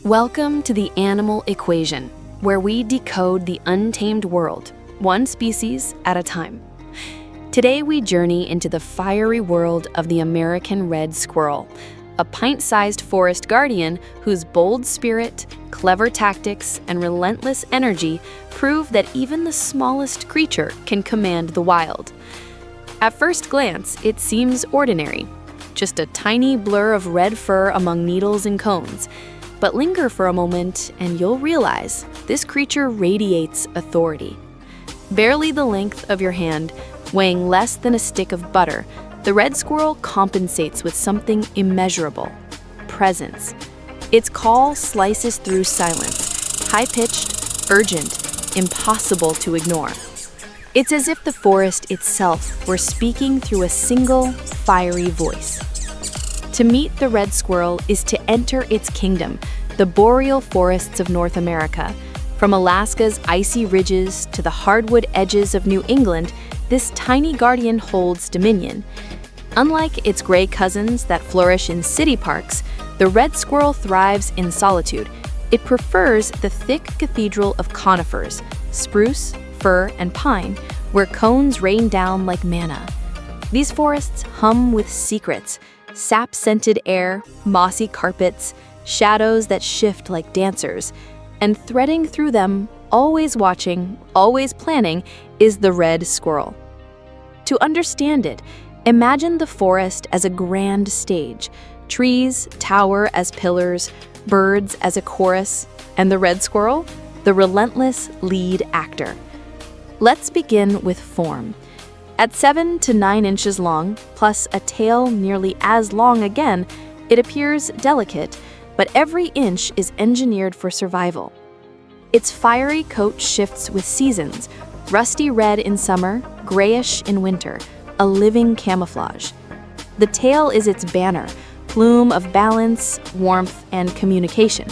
Welcome to the Animal Equation, where we decode the untamed world, one species at a time. Today we journey into the fiery world of the American Red Squirrel, a pint-sized forest guardian whose bold spirit, clever tactics, and relentless energy prove that even the smallest creature can command the wild. At first glance, it seems ordinary, just a tiny blur of red fur among needles and cones. But linger for a moment and you'll realize this creature radiates authority. Barely the length of your hand, weighing less than a stick of butter, the red squirrel compensates with something immeasurable: presence. Its call slices through silence, high-pitched, urgent, impossible to ignore. It's as if the forest itself were speaking through a single, fiery voice. To meet the red squirrel is to enter its kingdom, the boreal forests of North America. From Alaska's icy ridges to the hardwood edges of New England, this tiny guardian holds dominion. Unlike its gray cousins that flourish in city parks, the red squirrel thrives in solitude. It prefers the thick cathedral of conifers, spruce, fir, and pine, where cones rain down like manna. These forests hum with secrets: sap-scented air, mossy carpets, shadows that shift like dancers, and threading through them, always watching, always planning, is the red squirrel. To understand it, imagine the forest as a grand stage. Trees tower as pillars, birds as a chorus, and the red squirrel, the relentless lead actor. Let's begin with form. At 7 to 9 inches long, plus a tail nearly as long again, it appears delicate, but every inch is engineered for survival. Its fiery coat shifts with seasons: rusty red in summer, grayish in winter, a living camouflage. The tail is its banner, plume of balance, warmth, and communication.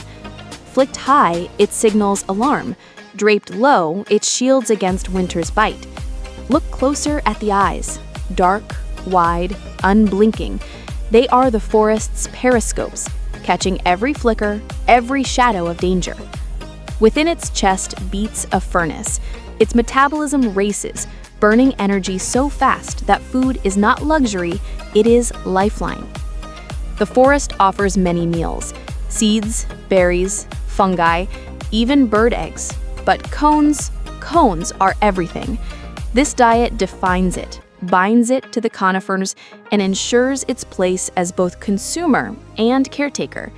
Flicked high, it signals alarm. Draped low, it shields against winter's bite. Look closer at the eyes. Dark, wide, unblinking. They are the forest's periscopes, catching every flicker, every shadow of danger. Within its chest beats a furnace. Its metabolism races, burning energy so fast that food is not luxury, it is lifeline. The forest offers many meals: seeds, berries, fungi, even bird eggs. But cones are everything. This diet defines it, binds it to the conifers, and ensures its place as both consumer and caretaker.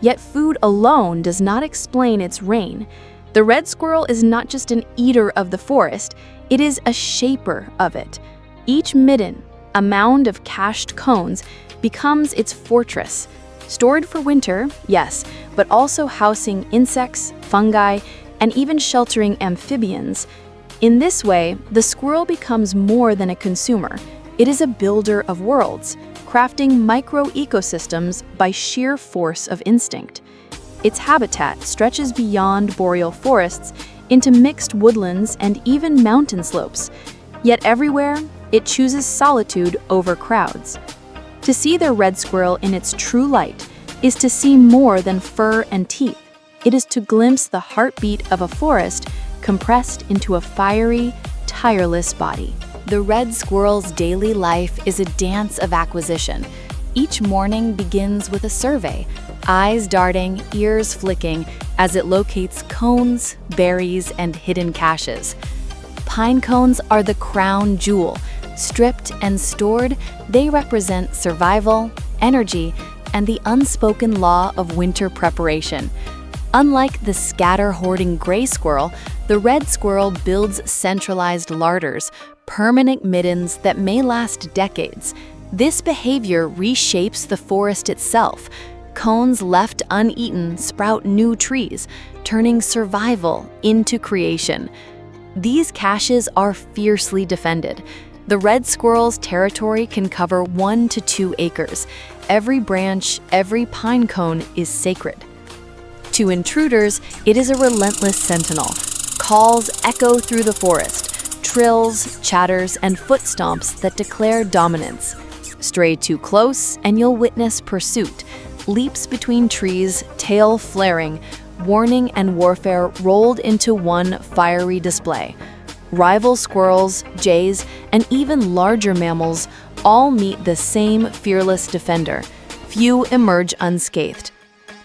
Yet food alone does not explain its reign. The red squirrel is not just an eater of the forest, it is a shaper of it. Each midden, a mound of cached cones, becomes its fortress. Stored for winter, yes, but also housing insects, fungi, and even sheltering amphibians. In this way, the squirrel becomes more than a consumer. It is a builder of worlds, crafting micro-ecosystems by sheer force of instinct. Its habitat stretches beyond boreal forests into mixed woodlands and even mountain slopes. Yet everywhere, it chooses solitude over crowds. To see the red squirrel in its true light is to see more than fur and teeth. It is to glimpse the heartbeat of a forest compressed into a fiery, tireless body. The red squirrel's daily life is a dance of acquisition. Each morning begins with a survey, eyes darting, ears flicking, as it locates cones, berries, and hidden caches. Pine cones are the crown jewel. Stripped and stored, they represent survival, energy, and the unspoken law of winter preparation. Unlike the scatter-hoarding gray squirrel, the red squirrel builds centralized larders, permanent middens that may last decades. This behavior reshapes the forest itself. Cones left uneaten sprout new trees, turning survival into creation. These caches are fiercely defended. The red squirrel's territory can cover 1 to 2 acres. Every branch, every pine cone is sacred. To intruders, it is a relentless sentinel. Calls echo through the forest, trills, chatters, and foot stomps that declare dominance. Stray too close and you'll witness pursuit. leaps between trees, tail flaring, warning and warfare rolled into one fiery display. Rival squirrels, jays, and even larger mammals all meet the same fearless defender. Few emerge unscathed.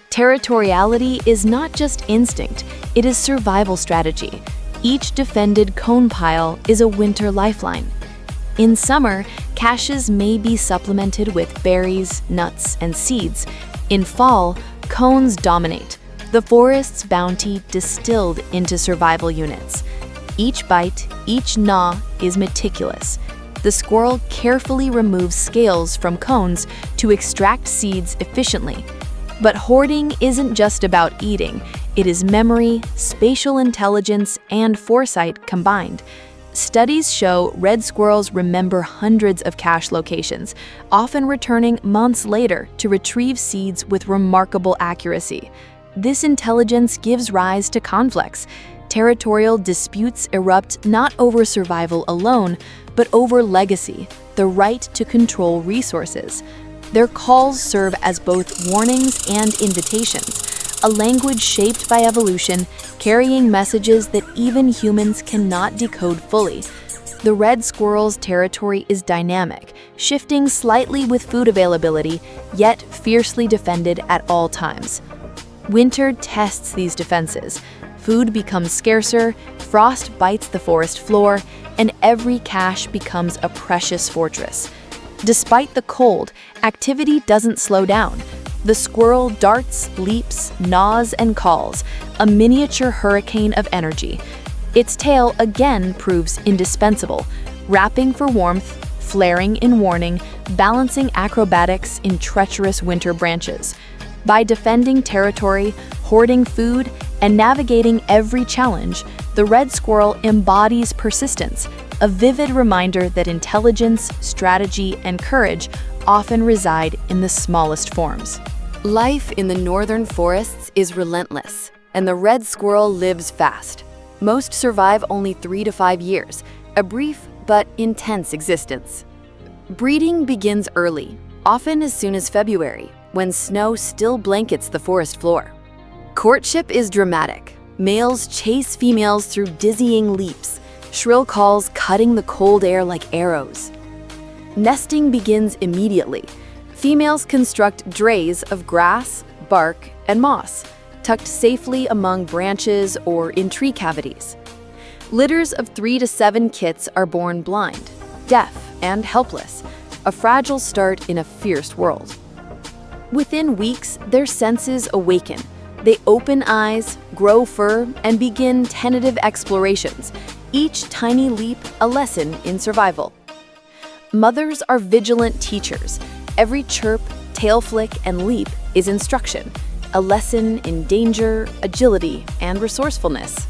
Territoriality is not just instinct, it is survival strategy. Each defended cone pile is a winter lifeline. In summer, caches may be supplemented with berries, nuts, and seeds. In fall, cones dominate, the forest's bounty distilled into survival units. Each bite, each gnaw is meticulous. The squirrel carefully removes scales from cones to extract seeds efficiently. But hoarding isn't just about eating. It is memory, spatial intelligence, and foresight combined. Studies show red squirrels remember hundreds of cache locations, often returning months later to retrieve seeds with remarkable accuracy. This intelligence gives rise to conflicts. Territorial disputes erupt not over survival alone, but over legacy, the right to control resources. Their calls serve as both warnings and invitations, a language shaped by evolution, carrying messages that even humans cannot decode fully. The red squirrel's territory is dynamic, shifting slightly with food availability, yet fiercely defended at all times. Winter tests these defenses. Food becomes scarcer, frost bites the forest floor, and every cache becomes a precious fortress. Despite the cold, activity doesn't slow down. The squirrel darts, leaps, gnaws, and calls, a miniature hurricane of energy. Its tail again proves indispensable, wrapping for warmth, flaring in warning, balancing acrobatics in treacherous winter branches. By defending territory, hoarding food, and navigating every challenge, the red squirrel embodies persistence, a vivid reminder that intelligence, strategy, and courage often reside in the smallest forms. Life in the northern forests is relentless, and the red squirrel lives fast. Most survive only 3 to 5 years, a brief but intense existence. Breeding begins early, often as soon as February, when snow still blankets the forest floor. Courtship is dramatic. Males chase females through dizzying leaps, shrill calls cutting the cold air like arrows. Nesting begins immediately. Females construct drays of grass, bark, and moss, tucked safely among branches or in tree cavities. Litters of 3 to 7 kits are born blind, deaf, and helpless, a fragile start in a fierce world. Within weeks, their senses awaken. They open eyes, grow fur, and begin tentative explorations, each tiny leap a lesson in survival. Mothers are vigilant teachers. Every chirp, tail flick, and leap is instruction, a lesson in danger, agility, and resourcefulness.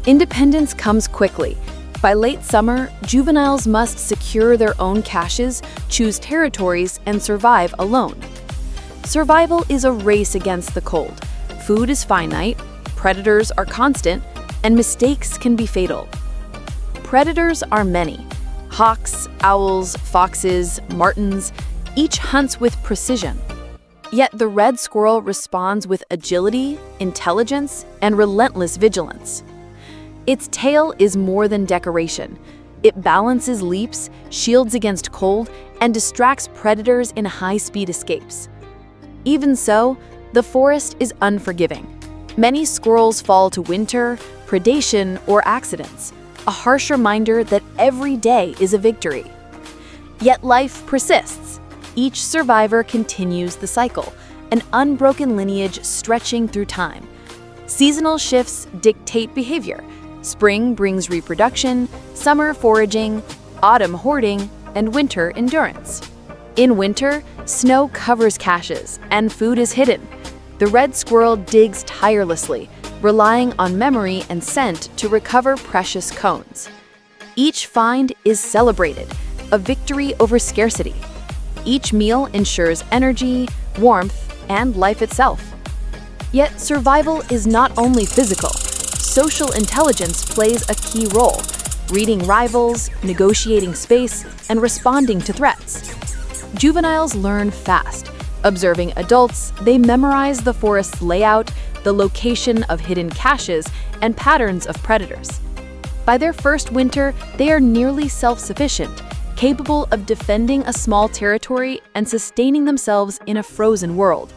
Independence comes quickly. By late summer, juveniles must secure their own caches, choose territories, and survive alone. Survival is a race against the cold. Food is finite, predators are constant, and mistakes can be fatal. Predators are many. Hawks, owls, foxes, martens, each hunts with precision. Yet the red squirrel responds with agility, intelligence, and relentless vigilance. Its tail is more than decoration. It balances leaps, shields against cold, and distracts predators in high-speed escapes. Even so, the forest is unforgiving. Many squirrels fall to winter, predation, or accidents, a harsh reminder that every day is a victory. Yet life persists. Each survivor continues the cycle, an unbroken lineage stretching through time. Seasonal shifts dictate behavior. Spring brings reproduction, summer foraging, autumn hoarding, and winter endurance. In winter, snow covers caches and food is hidden. The red squirrel digs tirelessly, relying on memory and scent to recover precious cones. Each find is celebrated, a victory over scarcity. Each meal ensures energy, warmth, and life itself. Yet survival is not only physical. Social intelligence plays a key role, reading rivals, negotiating space, and responding to threats. Juveniles learn fast. Observing adults, they memorize the forest's layout, the location of hidden caches, and patterns of predators. By their first winter, they are nearly self-sufficient, capable of defending a small territory and sustaining themselves in a frozen world.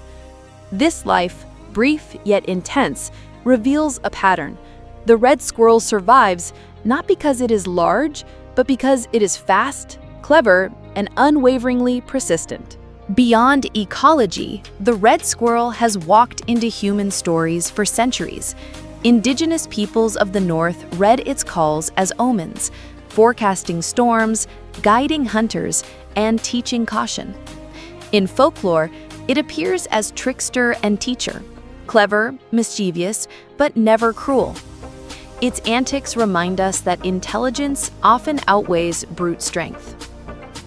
This life, brief yet intense, reveals a pattern. The red squirrel survives not because it is large, but because it is fast, clever, and unwaveringly persistent. Beyond ecology, the red squirrel has walked into human stories for centuries. Indigenous peoples of the North read its calls as omens, forecasting storms, guiding hunters, and teaching caution. In folklore, it appears as trickster and teacher, clever, mischievous, but never cruel. Its antics remind us that intelligence often outweighs brute strength.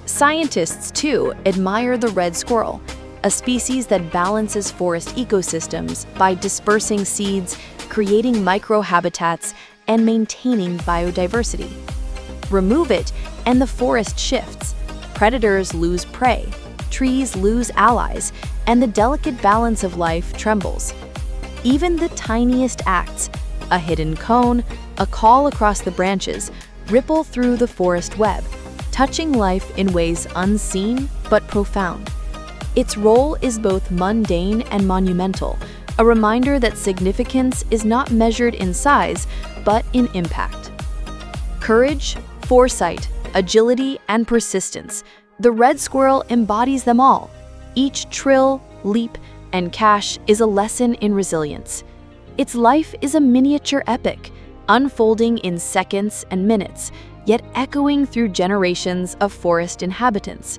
Scientists, too, admire the red squirrel, a species that balances forest ecosystems by dispersing seeds, creating microhabitats, and maintaining biodiversity. Remove it, and the forest shifts. Predators lose prey, trees lose allies, and the delicate balance of life trembles. Even the tiniest acts, a hidden cone, a call across the branches, ripple through the forest web, touching life in ways unseen but profound. Its role is both mundane and monumental, a reminder that significance is not measured in size, but in impact. Courage, foresight, agility, and persistence. The red squirrel embodies them all. Each trill, leap, and cache is a lesson in resilience. Its life is a miniature epic, unfolding in seconds and minutes, yet echoing through generations of forest inhabitants.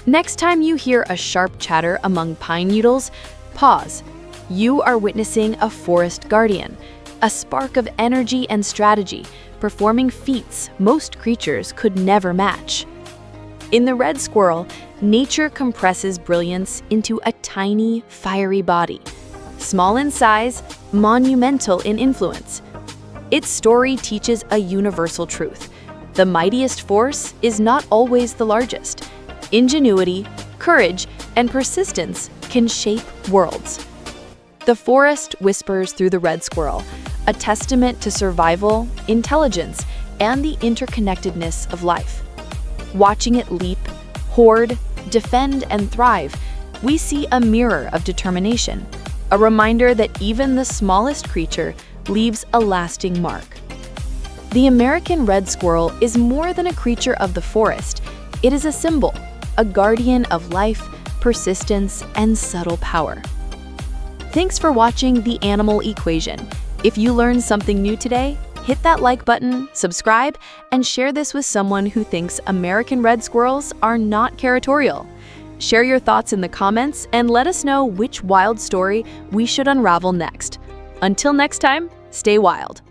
Next time you hear a sharp chatter among pine needles, pause. You are witnessing a forest guardian, a spark of energy and strategy, performing feats most creatures could never match. In the red squirrel, nature compresses brilliance into a tiny, fiery body. Small in size, monumental in influence. Its story teaches a universal truth. The mightiest force is not always the largest. Ingenuity, courage, and persistence can shape worlds. The forest whispers through the red squirrel, a testament to survival, intelligence, and the interconnectedness of life. Watching it leap, hoard, defend, and thrive, we see a mirror of determination, a reminder that even the smallest creature leaves a lasting mark. The American red squirrel is more than a creature of the forest. It is a symbol, a guardian of life, persistence, and subtle power. Thanks for watching The Animal Equation. If you learned something new today, hit that like button, subscribe, and share this with someone who thinks American red squirrels are not territorial. Share your thoughts in the comments and let us know which wild story we should unravel next. Until next time, stay wild.